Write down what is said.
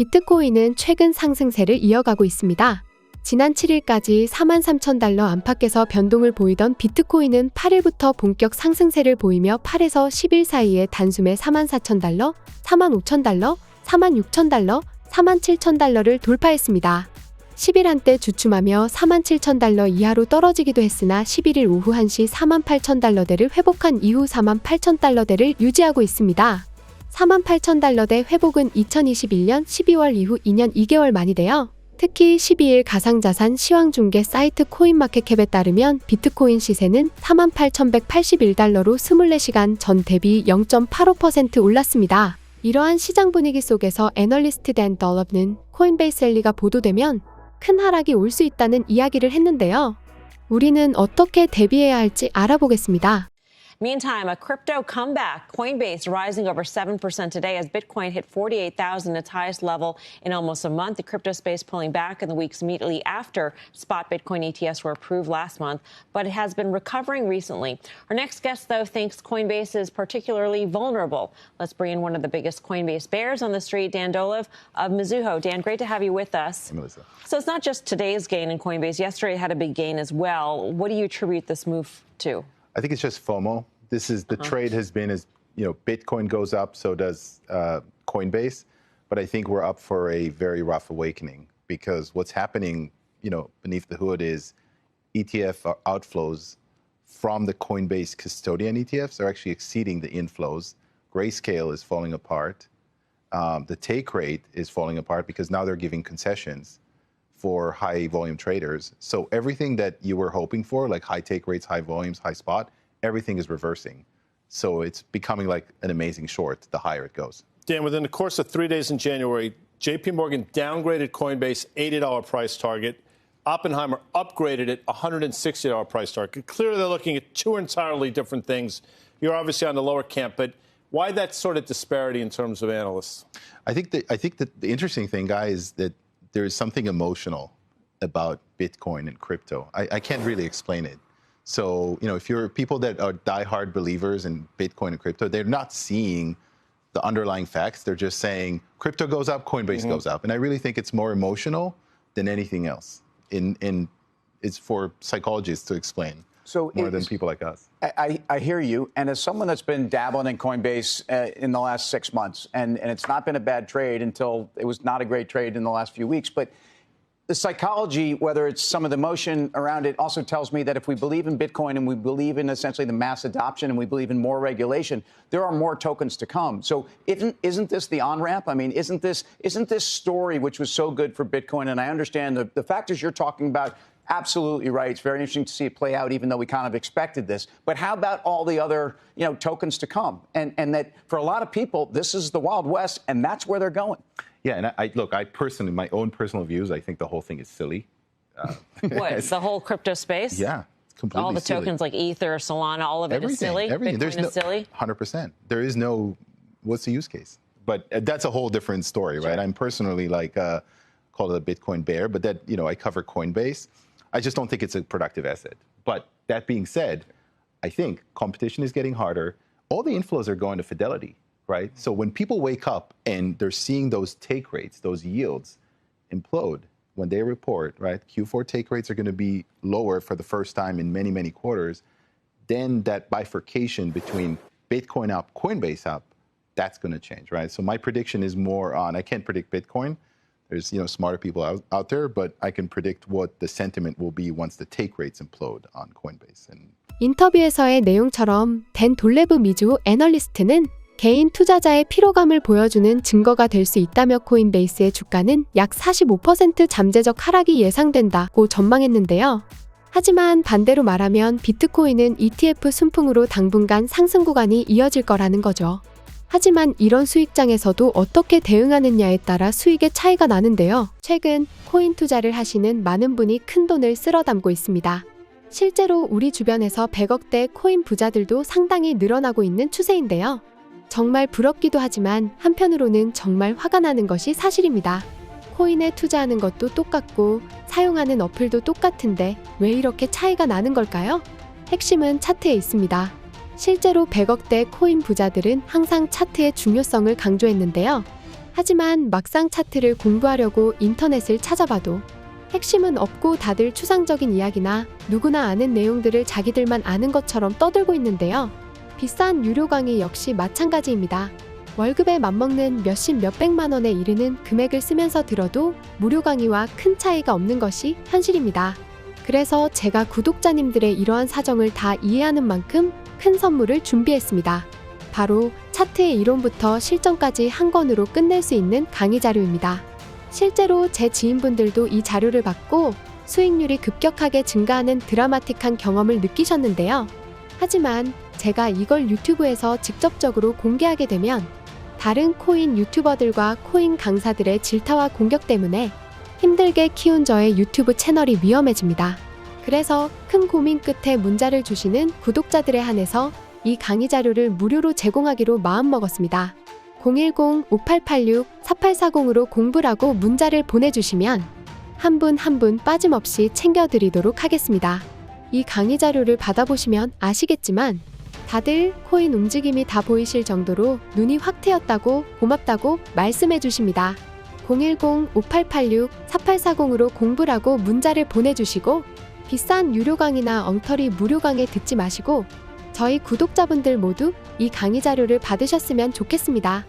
비트코인은 최근 상승세를 이어가고 있습니다. 지난 7일까지 43,000달러 안팎에서 변동을 보이던 비트코인은 8일부터 본격 상승세를 보이며 8에서 10일 사이에 단숨에 44,000달러, 45,000달러, 46,000달러, 47,000달러를 돌파했습니다. 10일 한때 주춤하며 47,000달러 이하로 떨어지기도 했으나 11일 오후 1시 48,000달러대를 회복한 이후 48,000달러대를 유지하고 있습니다. 48,000달러대 회복은 2021년 12월 이후 2년 2개월 만이데요. 특히 12일 가상자산 시황중개 사이트 코인마켓캡에 따르면 비트코인 시세는 48,181달러로 24시간 전 대비 0.85% 올랐습니다. 이러한 시장 분위기 속에서 애널리스트 댄 덜럽는 코인베이스 랠리가 보도되면 큰 하락이 올 수 있다는 이야기를 했는데요. 우리는 어떻게 대비해야 할지 알아보겠습니다. Meantime, a crypto comeback. Coinbase rising over 7% today as Bitcoin hit 48,000, its highest level in almost a month. The crypto space pulling back in the weeks immediately after spot Bitcoin ETFs were approved last month, but it has been recovering recently. Our next guest, though, thinks Coinbase is particularly vulnerable. Let's bring in one of the biggest Coinbase bears on the street, Dan Dolev of Mizuho. Dan, great to have you with us. Hey, Melissa. So it's not just today's gain in Coinbase. Yesterday it had a big gain as well. What do you attribute this move to? I think it's just FOMO. This is the trade has been as Bitcoin goes up, so does Coinbase. But I think we're up for a very rough awakening because what's happening, beneath the hood is ETF outflows from the Coinbase custodian ETFs are actually exceeding the inflows. Grayscale is falling apart. The take rate is falling apart because now they're giving concessions for high volume traders. So everything that you were hoping for, like high take rates, high volumes, high spot, everything is reversing. So it's becoming like an amazing short the higher it goes. Dan, within the course of 3 days in January, JP Morgan downgraded Coinbase $80 price target. Oppenheimer upgraded it $160 price target. Clearly, they're looking at two entirely different things. You're obviously on the lower camp, but why that sort of disparity in terms of analysts? I think that the interesting thing, guys, is that there is something emotional about Bitcoin and crypto. I can't really explain it. So, if you're people that are diehard believers in Bitcoin and crypto, they're not seeing the underlying facts. They're just saying crypto goes up, Coinbase goes up. And I really think it's more emotional than anything else. It's for psychologists to explain more than people like us. I hear you. And as someone that's been dabbling in Coinbase in the last 6 months, and it's not been a bad trade until it was not a great trade in the last few weeks, but the psychology, whether it's some of the motion around it, also tells me that if we believe in Bitcoin and we believe in essentially the mass adoption and we believe in more regulation, there are more tokens to come. So isn't this the on-ramp? I mean, isn't this story, which was so good for Bitcoin, and I understand the factors you're talking about, absolutely right. It's very interesting to see it play out, even though we kind of expected this. But how about all the other, tokens to come? And that for a lot of people, this is the Wild West, and that's where they're going. Yeah, and I personally, my own personal views, I think the whole thing is silly. What, the whole crypto space? Yeah, it's completely all the silly. Tokens like Ether, Solana, all of it is silly? Everything. Bitcoin is silly? 100%. There is no, what's the use case? But that's a whole different story, right? I'm personally called a Bitcoin bear, but that, I cover Coinbase. I just don't think it's a productive asset. But that being said, I think competition is getting harder. All the inflows are going to Fidelity. Right? So when people wake up and they're seeing those take rates, those yields implode when they report, right? Q4 take rates are going to be lower for the first time in many, many quarters. Then that bifurcation between Bitcoin up, Coinbase up, that's going to change, right? So my prediction is more on, I can't predict Bitcoin. There's, smarter people out there, but I can predict what the sentiment will be once the take rates implode on Coinbase. 인터뷰에서의 내용처럼 댄 돌레브 미주 애널리스트는 개인 투자자의 피로감을 보여주는 증거가 될 수 있다며 코인베이스의 주가는 약 45% 잠재적 하락이 예상된다고 전망했는데요. 하지만 반대로 말하면 비트코인은 ETF 순풍으로 당분간 상승 구간이 이어질 거라는 거죠. 하지만 이런 수익장에서도 어떻게 대응하느냐에 따라 수익의 차이가 나는데요. 최근 코인 투자를 하시는 많은 분이 큰 돈을 쓸어 담고 있습니다. 실제로 우리 주변에서 100억대 코인 부자들도 상당히 늘어나고 있는 추세인데요. 정말 부럽기도 하지만 한편으로는 정말 화가 나는 것이 사실입니다. 코인에 투자하는 것도 똑같고 사용하는 어플도 똑같은데 왜 이렇게 차이가 나는 걸까요? 핵심은 차트에 있습니다. 실제로 100억대 코인 부자들은 항상 차트의 중요성을 강조했는데요. 하지만 막상 차트를 공부하려고 인터넷을 찾아봐도 핵심은 없고 다들 추상적인 이야기나 누구나 아는 내용들을 자기들만 아는 것처럼 떠들고 있는데요. 비싼 유료 강의 역시 마찬가지입니다. 월급에 맞먹는 몇십 몇백만 원에 이르는 금액을 쓰면서 들어도 무료 강의와 큰 차이가 없는 것이 현실입니다. 그래서 제가 구독자님들의 이러한 사정을 다 이해하는 만큼 큰 선물을 준비했습니다. 바로 차트의 이론부터 실전까지 한 권으로 끝낼 수 있는 강의 자료입니다. 실제로 제 지인분들도 이 자료를 받고 수익률이 급격하게 증가하는 드라마틱한 경험을 느끼셨는데요. 하지만 제가 이걸 유튜브에서 직접적으로 공개하게 되면 다른 코인 유튜버들과 코인 강사들의 질타와 공격 때문에 힘들게 키운 저의 유튜브 채널이 위험해집니다. 그래서 큰 고민 끝에 문자를 주시는 구독자들에 한해서 이 강의 자료를 무료로 제공하기로 마음먹었습니다. 010-5886-4840으로 공부라고 문자를 보내주시면 한 분 한 분 빠짐없이 챙겨드리도록 하겠습니다. 이 강의 자료를 받아보시면 아시겠지만 다들 코인 움직임이 다 보이실 정도로 눈이 확 트였다고 고맙다고 말씀해 주십니다. 010-5886-4840으로 공부라고 문자를 보내주시고 비싼 유료 강의나 엉터리 무료 강의 듣지 마시고 저희 구독자분들 모두 이 강의 자료를 받으셨으면 좋겠습니다.